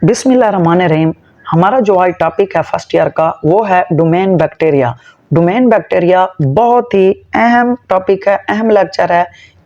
बिस्मिल्लाहिर्रहमानिर्रहीम। हमारा जो आज टॉपिक है फर्स्ट ईयर का वो है डोमेन बैक्टीरिया। डोमेन बैक्टीरिया बहुत ही अहम टॉपिक है, अहम लेक्चर है।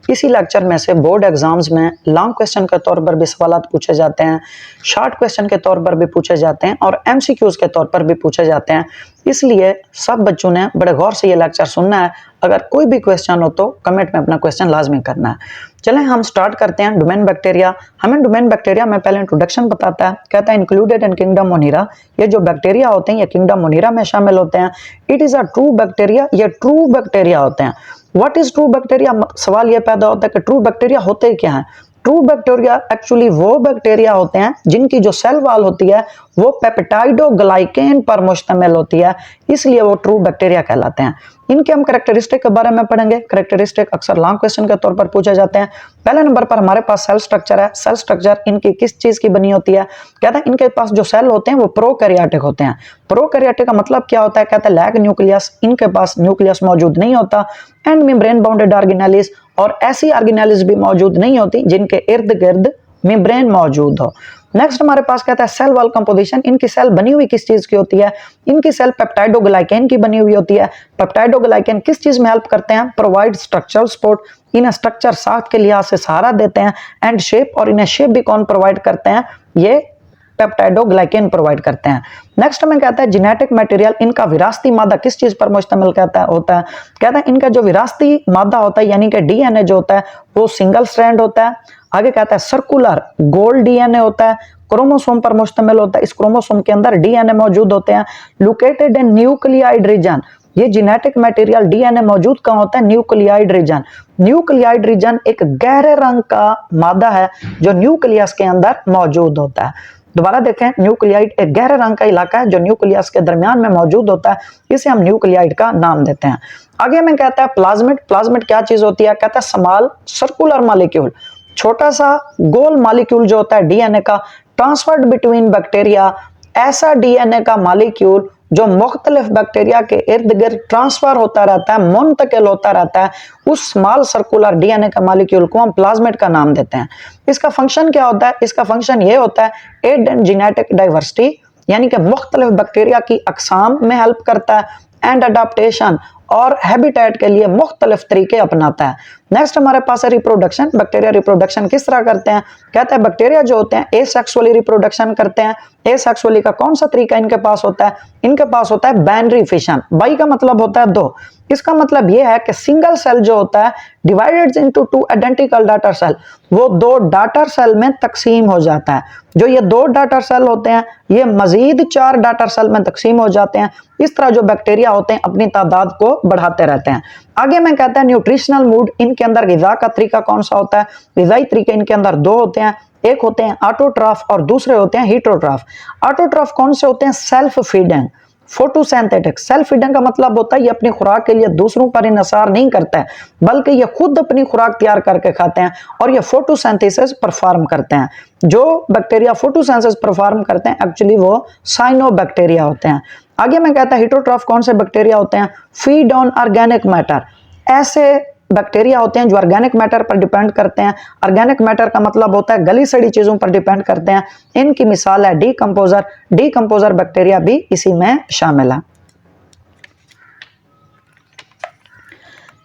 इसी लेक्चर में से बोर्ड एग्जाम्स में लॉन्ग क्वेश्चन के तौर पर भी सवालात पूछे जाते हैं, शॉर्ट क्वेश्चन के तौर पर भी पूछे जाते हैं और एमसीक्यूज के तौर पर भी पूछे जाते हैं। इसलिए सब बच्चों ने बड़े गौर से ये लेक्चर सुनना है। अगर कोई भी क्वेश्चन हो तो कमेंट में अपना क्वेश्चन लाजमी करना है। चलें हम स्टार्ट करते हैं। डोमेन बैक्टीरिया, हमें डोमेन बैक्टीरिया में पहले इंट्रोडक्शन बताता है। कहता है इंक्लूडेड इन किंगडम मोनिरा। ये जो बैक्टीरिया होते हैं ये किंगडम मोनिरा में शामिल होते हैं। It is a true bacteria, ये ट्रू बैक्टीरिया होते हैं। What is true bacteria? सवाल ये पैदा होता है कि ट्रू बैक्टीरिया होते क्या हैं। ट्रू बैक्टीरिया एक्चुअली वो बैक्टीरिया होते हैं जिनकी जो सेल वॉल होती है वो पेप्टाइडोग्लाइकेन पर मुश्तमिल होती है, इसलिए वो ट्रू बैक्टीरिया कहलाते हैं। इनके हम कैरेक्टरिस्टिक के बारे में पढ़ेंगे। कैरेक्टरिस्टिक अक्सर लॉन्ग क्वेश्चन के तौर पर पूछे जाते हैं। पहले नंबर पर हमारे पास सेल स्ट्रक्चर है। सेल स्ट्रक्चर इनकी किस चीज की बनी होती है? कहता है इनके पास जो सेल होते हैं वो प्रोकैरियोटिक होते हैं। प्रोकैरियोटिक का मतलब क्या होता है? कहता है लैग न्यूक्लियस, इनके पास न्यूक्लियस मौजूद नहीं होता। एंड मेम्ब्रेन बाउंडेड ऑर्गेनेलिस, और ऐसी ऑर्गेनेलिस भी मौजूद नहीं होती जिनके इर्द गिर्द मेम्ब्रेन मौजूद हो। नेक्स्ट हमारे पास कहता है सेल वॉल कंपोजिशन। इनकी सेल बनी हुई किस चीज की होती है? इनकी सेल पेप्टाइडोग्लाइकेन की बनी हुई होती है। पेप्टाइडोग्लाइकेन किस चीज में हेल्प करते हैं? प्रोवाइड स्ट्रक्चरल सपोर्ट, इन्हें स्ट्रक्चर साथ के लिहाज से सहारा देते हैं। एंड शेप, और इन्हें शेप भी कौन प्रोवाइड करते हैं? ये पेप्टाइडोग्लाइकेन प्रोवाइड करते हैं। नेक्स्ट में कहता है जेनेटिक मटेरियल, इनका विरासती मादा किस चीज पर मुश्तमिल होता है? कहता है इनका जो विरासती मादा होता है यानी कि डीएनए जो होता है वो सिंगल स्ट्रैंड होता है। आगे कहता है सर्कुलर गोल्ड डीएनए होता है, क्रोमोसोम पर मुश्तमिल होता है। इस क्रोमोसोम के अंदर डीएनए मौजूद होते हैं। लोकेटेड इन न्यूक्लियाइड रीजन, ये जेनेटिक मटेरियल डीएनए मौजूद कहां होता है? Nuclide reason. न्यूक्लियाइड रीजन एक गहरे रंग का मादा है जो न्यूक्लियस के अंदर मौजूद होता है। दोबारा देखें, न्यूक्लियाइड एक गहरे रंग का इलाका है जो न्यूक्लियस के दरमियान में मौजूद होता है, इसे हम न्यूक्लियाइड का नाम देते हैं। आगे में कहता है प्लाज्मिड। प्लाज्मिड क्या चीज होती है? कहता है स्मॉल सर्कुलर मॉलिक्यूल, छोटा सा गोल मॉलिक्यूल जो होता है डीएनए का, ट्रांसफर्ड बिटवीन बैक्टीरिया, ऐसा डीएनए का मॉलिक्यूल जो मुख्तलिफ बैक्टीरिया के इर्द गिर्द ट्रांसफर होता रहता है, मुंतकिल होता रहता है, उस स्मॉल सर्कुलर डीएनए का मॉलिक्यूल को हम प्लाज्मिड का नाम देते हैं। इसका फंक्शन क्या होता है? इसका फंक्शन ये होता है एड इन जेनेटिक डाइवर्सिटी, यानी कि मुख्तलिफ बैक्टीरिया की अकसाम में हेल्प करता है, एंड अडाप्टेशन, और हैबिटेट के लिए मुख्तलिफ तरीके अपनाता है। नेक्स्ट हमारे पास है रिप्रोडक्शन। बैक्टीरिया रिप्रोडक्शन किस तरह करते हैं? कहता है बैक्टीरिया जो होते हैं एसेक्सुअली रिप्रोडक्शन करते हैं। एसेक्सुअली का कौन सा तरीका इनके पास होता है? इनके पास होता है बाइनरी फिशन। बाई का मतलब होता है दो। इसका मतलब यह है कि सिंगल सेल जो होता है divided into two identical daughter cell, वो दो डॉटर सेल में तकसीम हो जाता है। जो ये दो डॉटर सेल होते हैं ये मजीद 4 डॉटर सेल में तकसीम हो जाते हैं। इस तरह जो बैक्टीरिया होते हैं अपनी तादाद को बढ़ाते रहते हैं। आगे में कहता है न्यूट्रिशनल मूड। इनके अंदर गिजा का तरीका कौन सा होता है? गिजाई तरीके इनके अंदर दो होते हैं, एक होते हैं ऑटोट्रॉफ और दूसरे होते हैं हीटरोट्रॉफ। ऑटोट्रॉफ कौन से होते हैं? Self feeding, photosynthetic. Self feeding का मतलब होता है ये अपनी खुराक के लिए दूसरों पर इन्हिसार नहीं करता है, बल्कि ये खुद अपनी खुराक तैयार करके खाते हैं और ये फोटोसिंथेसिस परफॉर्म करते हैं। जो बैक्टीरिया फोटोसिंथेसिस परफॉर्म करते हैं एक्चुअली वो साइनोबैक्टीरिया होते हैं। आगे मैं कहता है हीटरोट्रॉफ कौन से बैक्टीरिया होते हैं? Feed on organic matter. ऐसे बैक्टीरिया होते हैं जो ऑर्गेनिक मैटर पर डिपेंड करते हैं। ऑर्गेनिक मैटर का मतलब होता है गली सड़ी चीजों पर डिपेंड करते हैं। इनकी मिसाल है डीकंपोजर। डीकंपोजर बैक्टीरिया भी इसी में शामिल है।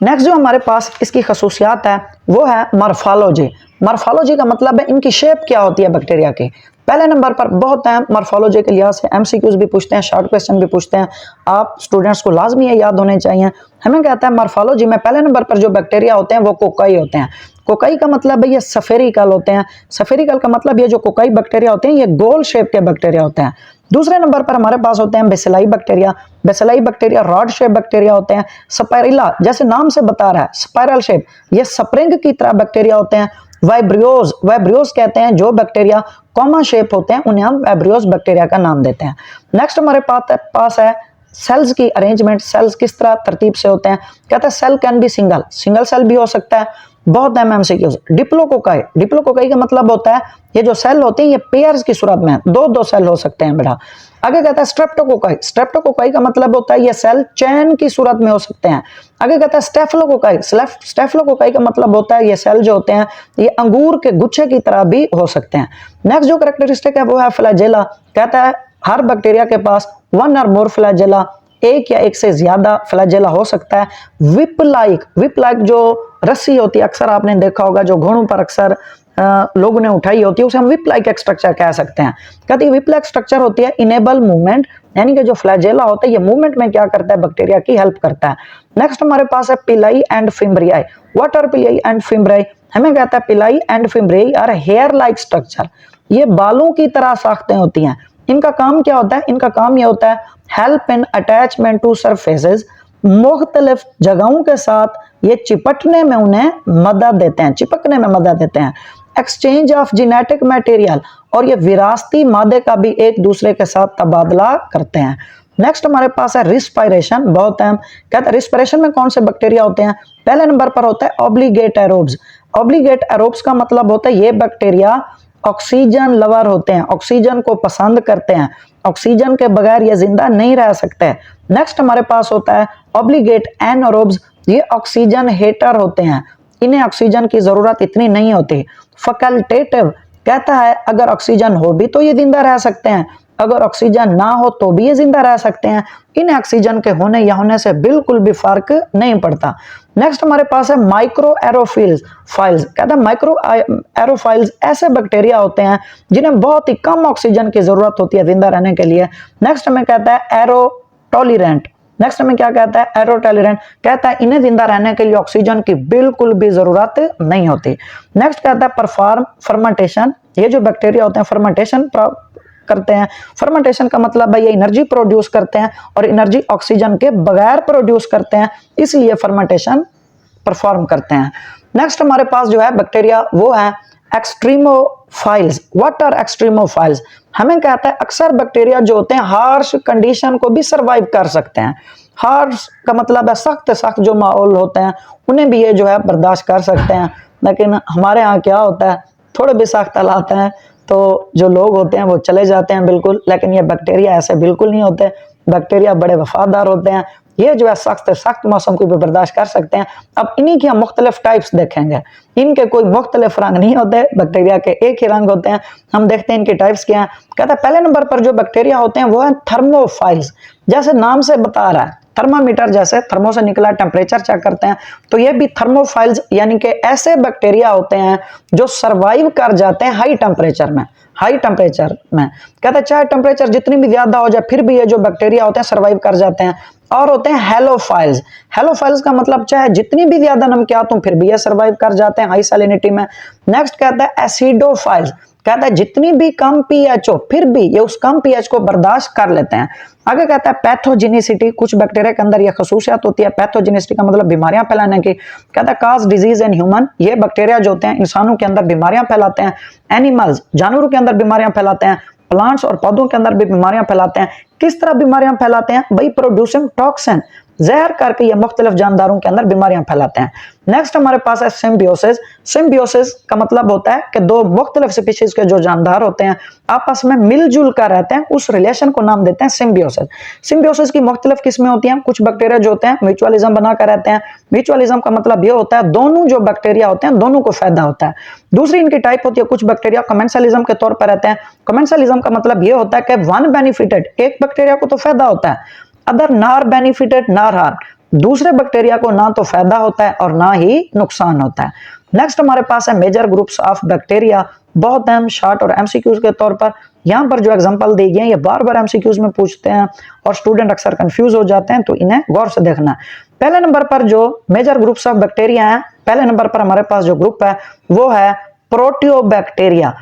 नेक्स्ट जो हमारे पास इसकी खसूसियात है वो है मॉर्फोलॉजी। मॉर्फोलॉजी का मतलब है इनकी शेप क्या होती है बैक्टीरिया की। पहले नंबर पर बहुत है मॉर्फोलॉजी के लिहाज से, एमसीक्यूज भी पूछते हैं, शॉर्ट क्वेश्चन भी पूछते हैं, आप स्टूडेंट्स को लाजमी है याद होने चाहिए। हमें कहता है मॉर्फोलॉजी में पहले नंबर पर जो बैक्टीरिया होते हैं वो कोकाई होते हैं। कोकाई का मतलब है ये सफेरिकल होते हैं। सफेरिकल का मतलब ये जो कोकाई बैक्टीरिया होते हैं ये गोल शेप के बैक्टीरिया होते हैं। दूसरे नंबर पर हमारे पास होते हैं bacilli bacteria. Bacilli bacteria rod shape bacteria होते हैं। स्पाइरिला जैसे नाम से बता रहा है स्पाइरल शेप, ये स्प्रिंग की तरह बैक्टीरिया होते हैं। वाइब्रियोज, वाइब्रियोज कहते हैं जो बैक्टीरिया कॉमा शेप होते हैं उन्हें हम वाइब्रियोज बैक्टीरिया का नाम देते हैं। नेक्स्ट हमारे पास है सेल्स की अरेंजमेंट। सेल्स किस तरह तरतीब से होते हैं? कहते हैं cell can be single, single cell भी हो सकता है, बहुत अहम एमसीक्यूज। डिप्लोकोकाई, डिप्लोकोकाई का मतलब होता है ये जो सेल होते हैं ये पेयर्स की सूरत में, दो दो सेल हो सकते हैं बेटा। आगे कहता है स्ट्रेप्टोकोकाई, स्ट्रेप्टोकोकाई का मतलब होता है ये सेल चैन की सूरत में हो सकते हैं। आगे कहता है स्टेफिलोकोकाई, स्टेफिलोकोकाई का मतलब होता है ये सेल जो होते हैं ये अंगूर के गुच्छे की तरह भी हो सकते हैं। नेक्स्ट जो कैरेक्टरिस्टिक है वो है फ्लैजेला। कहता है हर बैक्टीरिया के पास वन और मोर फ्लैजेला, एक या एक से ज्यादा फ्लैजेला हो सकता है। विप लाइक जो रस्सी होती है, अक्सर आपने देखा होगा जो घोड़ों पर अक्सर लोगों ने उठाई होती है, उसे हम विप लाइक स्ट्रक्चर कह सकते हैं। कहते हैं विप लाइक स्ट्रक्चर होती है इनेबल मूवमेंट, यानी कि जो फ्लैजेला होता है ये मूवमेंट में क्या करता है, बैक्टीरिया की हेल्प करता है। नेक्स्ट हमारे पास है pili and fimbriae. What are pili and fimbriae? हमें कहता है pili and fimbriae are hair like structure, ये बालों की तरह साख्तें होती हैं। इनका काम क्या होता है? इनका काम ये होता है help in attachment to surfaces, मुख्तलिफ जगहों के साथ ये चिपटने में उन्हें मदद देते हैं, चिपकने में मदद देते हैं। एक्सचेंज ऑफ जेनेटिक मटेरियल, और ये विरासती मादे का भी एक दूसरे के साथ तबादला करते हैं। नेक्स्ट हमारे पास है रिस्पायरेशन, बहुत अहम। कहते हैं रिस्पायरेशन में कौन से बैक्टीरिया होते हैं? पहले नंबर पर होता है ऑब्लिगेट एरोब्स। ऑब्लिगेट एरोब्स का मतलब होता है ये बैक्टीरिया ऑक्सीजन लवर होते हैं, ऑक्सीजन को पसंद करते हैं, ऑक्सीजन के बगैर ये जिंदा नहीं रह सकते। नेक्स्ट हमारे पास होता है ऑब्लिगेट एनारोब्स, ये ऑक्सीजन हेटर होते हैं, इन्हें ऑक्सीजन की जरूरत इतनी नहीं होती। फैकल्टेटिव कहता है अगर ऑक्सीजन हो भी तो ये जिंदा रह सकते हैं, अगर ऑक्सीजन ना हो तो भी ये जिंदा रह सकते हैं, इन्हें ऑक्सीजन के होने या होने से बिल्कुल भी फर्क नहीं पड़ता। नेक्स्ट हमारे पास है माइक्रो एरोफिल्स फाइल्स। कहता है माइक्रो एरोफाइल्स ऐसे बैक्टीरिया होते हैं जिन्हें बहुत ही कम ऑक्सीजन की जरूरत होती है जिंदा रहने के लिए। नेक्स्ट हमें कहता है एरोटॉलरेंट। नेक्स्ट हमें क्या कहता है? एरोटॉलरेंट। कहता है इन्हें जिंदा रहने के लिए ऑक्सीजन की बिल्कुल भी जरूरत नहीं होती। नेक्स्ट कहता है परफॉर्म फर्मेंटेशन, ये जो बैक्टीरिया होते हैं फर्मेंटेशन करते हैं। फर्मेंटेशन का मतलब है ये एनर्जी प्रोड्यूस करते हैं और एनर्जी ऑक्सीजन के बगैर प्रोड्यूस करते हैं, इसलिए फर्मेंटेशन परफॉर्म करते हैं। नेक्स्ट हमारे पास जो है बैक्टीरिया वो है एक्सट्रीमोफाइल्स। What are extremophiles? हमें कहता है अक्सर बैक्टीरिया जो होते हैं हार्श कंडीशन को भी सरवाइव कर सकते हैं। हार्श का मतलब है सख्त सख्त जो माहौल होते हैं उन्हें भी ये जो है बर्दाश्त कर सकते हैं। लेकिन हमारे यहाँ क्या होता है, थोड़े भी सख्त हालात हैं तो जो लोग होते हैं वो चले जाते हैं बिल्कुल, लेकिन ये बैक्टीरिया ऐसे बिल्कुल नहीं होते। बैक्टीरिया बड़े वफादार होते हैं, ये जो है सख्त मौसम को भी बर्दाश्त कर सकते हैं। अब इन्हीं की हम मुख्तलिफ टाइप्स देखेंगे, इनके कोई मुख्तलिफ रंग नहीं होते, बैक्टीरिया के एक ही रंग होते हैं। हम देखते हैं इनके टाइप्स क्या हैं। कहता है पहले नंबर पर जो बैक्टीरिया होते हैं वो है थर्मोफाइल्स। जैसे नाम से बता रहा है, थर्मामीटर जैसे थर्मो से निकला टेम्परेचर चेक करते हैं, तो ये भी थर्मोफाइल्स यानी कि ऐसे बैक्टीरिया होते हैं जो सरवाइव कर जाते हैं हाई टेम्परेचर में। कहते हैं चाहे टेम्परेचर जितनी भी ज्यादा हो जाए फिर भी ये जो बैक्टीरिया होते हैं सरवाइव कर जाते हैं। और होते हैं हेलोफाइल्स। हेलोफाइल्स का मतलब चाहे जितनी भी ज्यादा नमकियात हो फिर भी ये सरवाइव कर जाते हैं हाई सैलिनिटी में। नेक्स्ट कहता है एसिडोफाइल्स। कहता है जितनी भी कम पीएच हो फिर भी ये उस कम पीएच को बर्दाश्त कर लेते हैं। आगे कहता है पैथोजेनिसिटी। कुछ बैक्टीरिया के अंदर यह खसूसियत होती है, पैथोजेनिसिटी का मतलब बीमारियां फैलाने की। कहता है काज डिजीज इन ह्यूमन, ये बैक्टीरिया जो होते हैं इंसानों के अंदर बीमारियां फैलाते हैं। एनिमल्स जानवरों के अंदर बीमारियां फैलाते हैं। प्लांट्स और पौधों के अंदर भी बीमारियां फैलाते हैं। किस तरह बीमारियां फैलाते हैं भाई? प्रोड्यूसिंग टॉक्सिन, जहर करके ये मुख्तलिफ जानदारों के अंदर बीमारियां फैलाते हैं। नेक्स्ट हमारे पास है सिम्बियोसिस। सिम्बियोसिस का मतलब होता है कि दो मुख्तलिफ स्पीशीज के जो जानदार होते हैं आपस में मिलजुल कर रहते हैं, उस रिलेशन को नाम देते हैं सिम्बियोसिस। सिम्बियोसिस की मुख्तलिफ किस्में होती हैं। कुछ बैक्टीरिया जो होते हैं म्यूचुअलिज्म बनाकर रहते हैं। म्यूचुअलिज्म का मतलब ये होता है दोनों जो बैक्टीरिया होते हैं दोनों को फायदा होता है। दूसरी इनकी टाइप होती है, कुछ बैक्टीरिया कमेंसलिज्म के तौर पर रहते हैं। कमेंसलिज्म का मतलब ये होता है कि वन बेनिफिटेड, एक बैक्टीरिया को तो फायदा होता है, अदर नार बेनिफिटेड नार हार, दूसरे बैक्टीरिया को ना तो फायदा होता है और ना ही नुकसान होता है। नेक्स्ट हमारे पास है मेजर ग्रुप्स ऑफ बैक्टीरिया। बहुत अहम शॉर्ट और एमसीक्यूज के तौर पर यहाँ पर जो एग्जांपल दी गई है ये बार बार एमसीक्यूज में पूछते हैं और स्टूडेंट अक्सर कंफ्यूज हो जाते हैं, तो इन्हें गौर से देखना है। पहले नंबर पर जो मेजर ग्रुप्स ऑफ बैक्टीरिया है, पहले नंबर पर हमारे पास जो ग्रुप है वो है प्रोटियोबैक्टीरिया।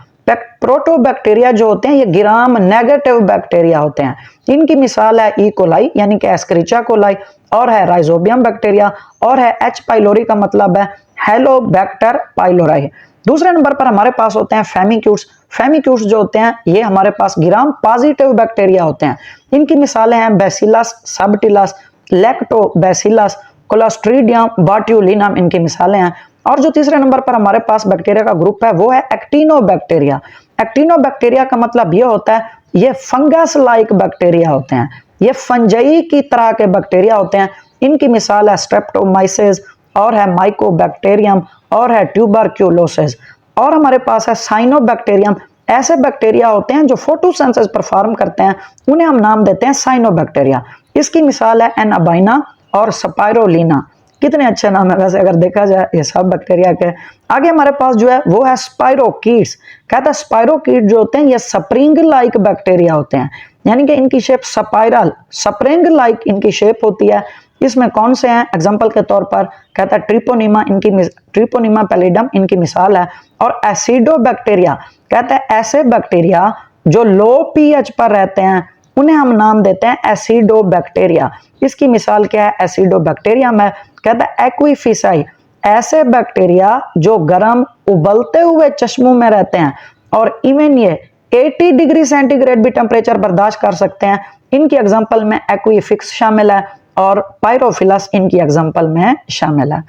प्रोटोबैक्टीरिया जो होते हैं ये ग्राम नेगेटिव बैक्टीरिया होते हैं। इनकी मिसाल है ई कोलाई यानी कि एस्क्रिचा कोलाई, और है राइजोबियम बैक्टीरिया, और है एच पाइलोरी का मतलब है हेलोबैक्टर पाइलोराई। दूसरे नंबर पर हमारे पास होते हैं फेमिक्यूट्स। फेमिक्यूट्स जो होते हैं ये हमारे पास ग्राम पॉजिटिव बैक्टीरिया होते हैं। इनकी मिसालें हैं बैसिलस सबटिलस, लैक्टोबैसिलस, क्लोस्ट्रीडियम बोट्यूलिनम, इनकी मिसालें हैं। और जो तीसरे नंबर पर हमारे पास बैक्टीरिया का ग्रुप है वो है एक्टिनोबैक्टीरिया। एक्टिनोबैक्टीरिया का मतलब ये होता है ये फंगस लाइक बैक्टीरिया होते हैं, ये फंजई की तरह के बैक्टीरिया होते हैं। इनकी मिसाल है स्ट्रेप्टोमाइसिस और है माइकोबैक्टीरियम और है ट्यूबरक्यूलोसिस। और हमारे पास है साइनोबैक्टीरियम। ऐसे बैक्टीरिया होते हैं जो फोटोसिंथेसिस परफॉर्म करते हैं, उन्हें हम नाम देते हैं साइनोबैक्टीरिया। इसकी मिसाल है एनाबाइना और स्पाइरोलिना। कितने अच्छे नाम है वैसे अगर देखा जाए ये सब बैक्टीरिया के। आगे हमारे पास जो है वो है स्पाइरोकीट्स। कहता है स्पाइरोकीट जो होते हैं ये स्प्रिंग लाइक बैक्टीरिया होते हैं, यानी कि इनकी शेप स्पाइरल स्प्रिंग लाइक इनकी शेप होती है। इसमें कौन से हैं एग्जांपल के तौर पर कहता है ट्रिपोनिमा पैलिडम इनकी मिसाल है। और एसिडोबैक्टीरिया कहता है ऐसे बैक्टीरिया जो लो पीएच पर रहते हैं उन्हें हम नाम देते हैं एसिडोबैक्टीरिया। इसकी मिसाल क्या है एसिडोबैक्टीरिया में कहता है एक्वीफिसाई, ऐसे बैक्टीरिया जो गर्म उबलते हुए चश्मों में रहते हैं और इवन ये 80 डिग्री सेंटीग्रेड भी टेम्परेचर बर्दाश्त कर सकते हैं। इनकी एग्जांपल में एक्वीफिक्स शामिल है और पायरोफिलस इनकी एग्जांपल में शामिल है।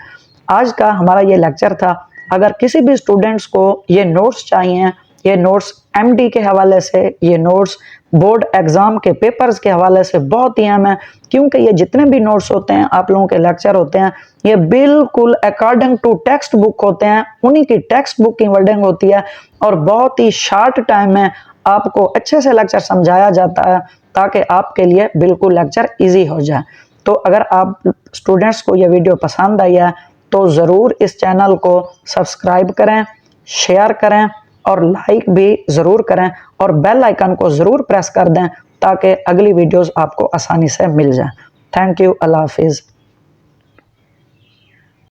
आज का हमारा ये लेक्चर था। अगर किसी भी स्टूडेंट्स को ये नोट्स चाहिए, ये नोट्स एमडी के हवाले से, ये नोट्स बोर्ड एग्जाम के पेपर्स के हवाले से बहुत ही अहम है, क्योंकि ये जितने भी नोट्स होते हैं आप लोगों के लेक्चर होते हैं ये बिल्कुल अकॉर्डिंग टू टेक्स्ट बुक होते हैं, उन्हीं की टेक्स्ट बुक की वर्डिंग होती है और बहुत ही शॉर्ट टाइम में आपको अच्छे से लेक्चर समझाया जाता है ताकि आपके लिए बिल्कुल लेक्चर ईजी हो जाए। तो अगर आप स्टूडेंट्स को यह वीडियो पसंद आई है तो ज़रूर इस चैनल को सब्सक्राइब करें, शेयर करें और लाइक भी ज़रूर करें और बेल आइकन को ज़रूर प्रेस कर दें ताकि अगली वीडियोस आपको आसानी से मिल जाए। थैंक यू, अल्लाह हाफिज़।